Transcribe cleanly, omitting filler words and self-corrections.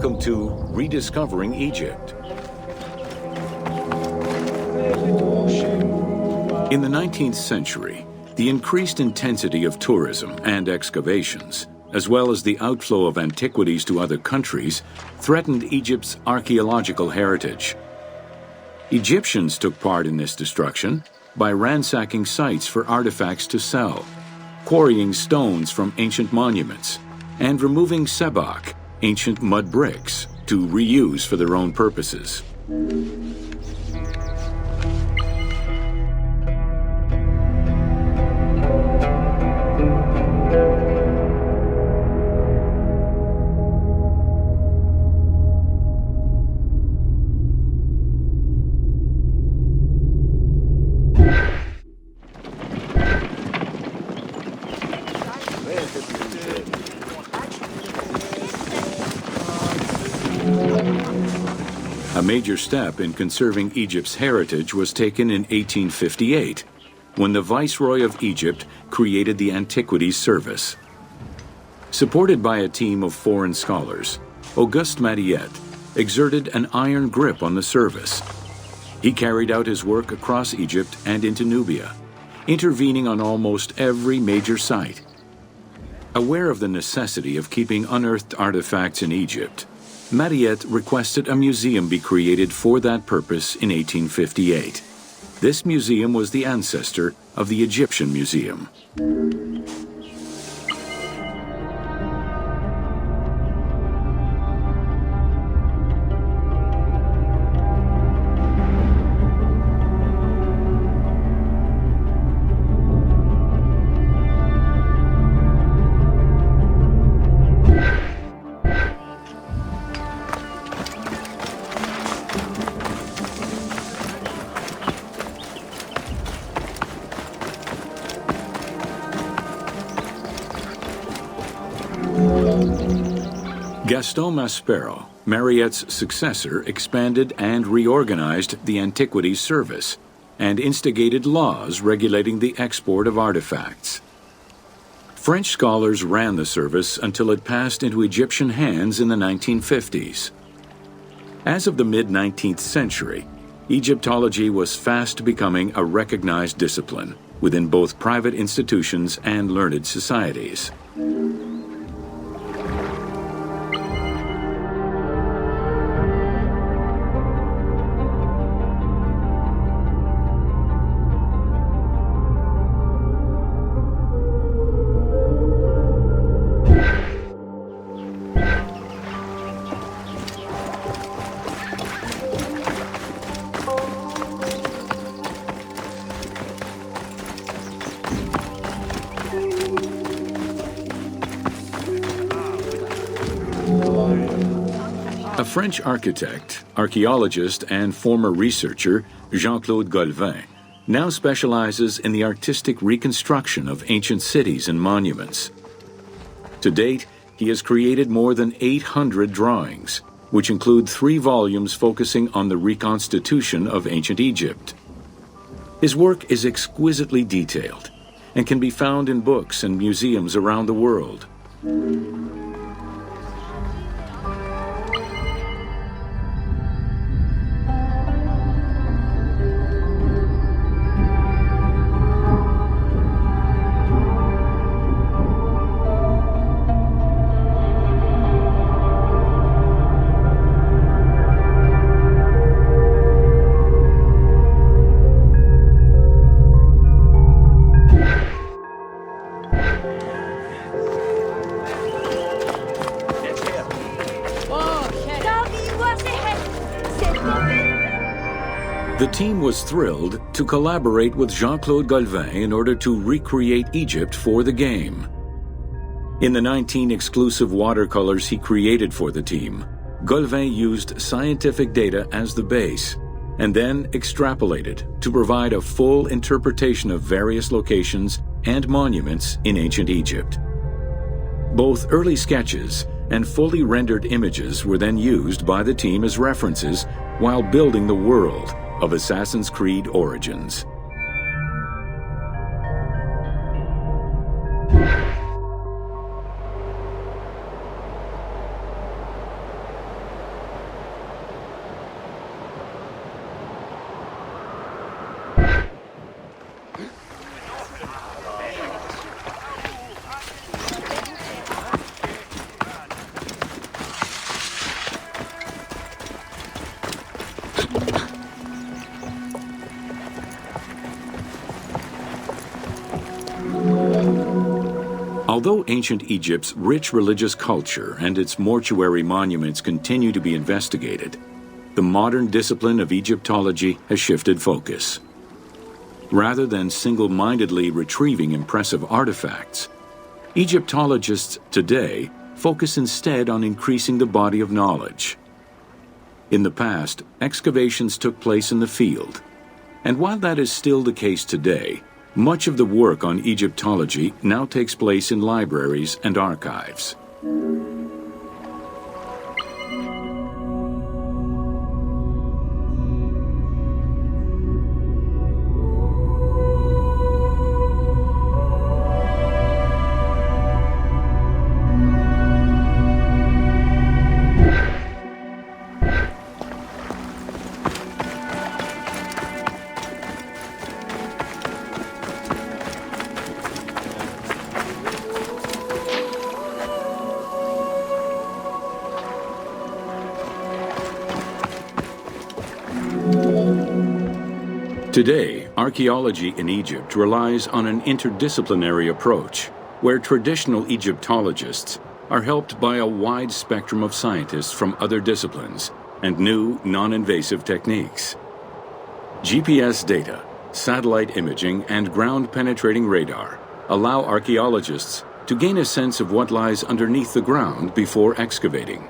Welcome to Rediscovering Egypt. In the 19th century, the increased intensity of tourism and excavations, as well as the outflow of antiquities to other countries, threatened Egypt's archaeological heritage. Egyptians took part in this destruction by ransacking sites for artifacts to sell, quarrying stones from ancient monuments, and removing sebak, ancient mud bricks, to reuse for their own purposes. A major step in conserving Egypt's heritage was taken in 1858, when the Viceroy of Egypt created the Antiquities Service. Supported by a team of foreign scholars, Auguste Mariette exerted an iron grip on the service. He carried out his work across Egypt and into Nubia, intervening on almost every major site. Aware of the necessity of keeping unearthed artifacts in Egypt, Mariette requested a museum be created for that purpose in 1858. This museum was the ancestor of the Egyptian Museum. Gaston Maspero, Mariette's successor, expanded and reorganized the Antiquities Service and instigated laws regulating the export of artifacts. French scholars ran the service until it passed into Egyptian hands in the 1950s. As of the mid-19th century, Egyptology was fast becoming a recognized discipline within both private institutions and learned societies. A French architect, archaeologist, and former researcher, Jean-Claude Golvin, now specializes in the artistic reconstruction of ancient cities and monuments. To date, he has created more than 800 drawings, which include 3 volumes focusing on the reconstitution of ancient Egypt. His work is exquisitely detailed and can be found in books and museums around the world. The team was thrilled to collaborate with Jean-Claude Golvin in order to recreate Egypt for the game. In the 19 exclusive watercolors he created for the team, Golvin used scientific data as the base and then extrapolated to provide a full interpretation of various locations and monuments in ancient Egypt. Both early sketches and fully rendered images were then used by the team as references while building the world of Assassin's Creed Origins. Although ancient Egypt's rich religious culture and its mortuary monuments continue to be investigated, the modern discipline of Egyptology has shifted focus. Rather than single-mindedly retrieving impressive artifacts, Egyptologists today focus instead on increasing the body of knowledge. In the past, excavations took place in the field, and while that is still the case today, much of the work on Egyptology now takes place in libraries and archives. Today, archaeology in Egypt relies on an interdisciplinary approach, where traditional Egyptologists are helped by a wide spectrum of scientists from other disciplines and new, non-invasive techniques. GPS data, satellite imaging, and ground-penetrating radar allow archaeologists to gain a sense of what lies underneath the ground before excavating.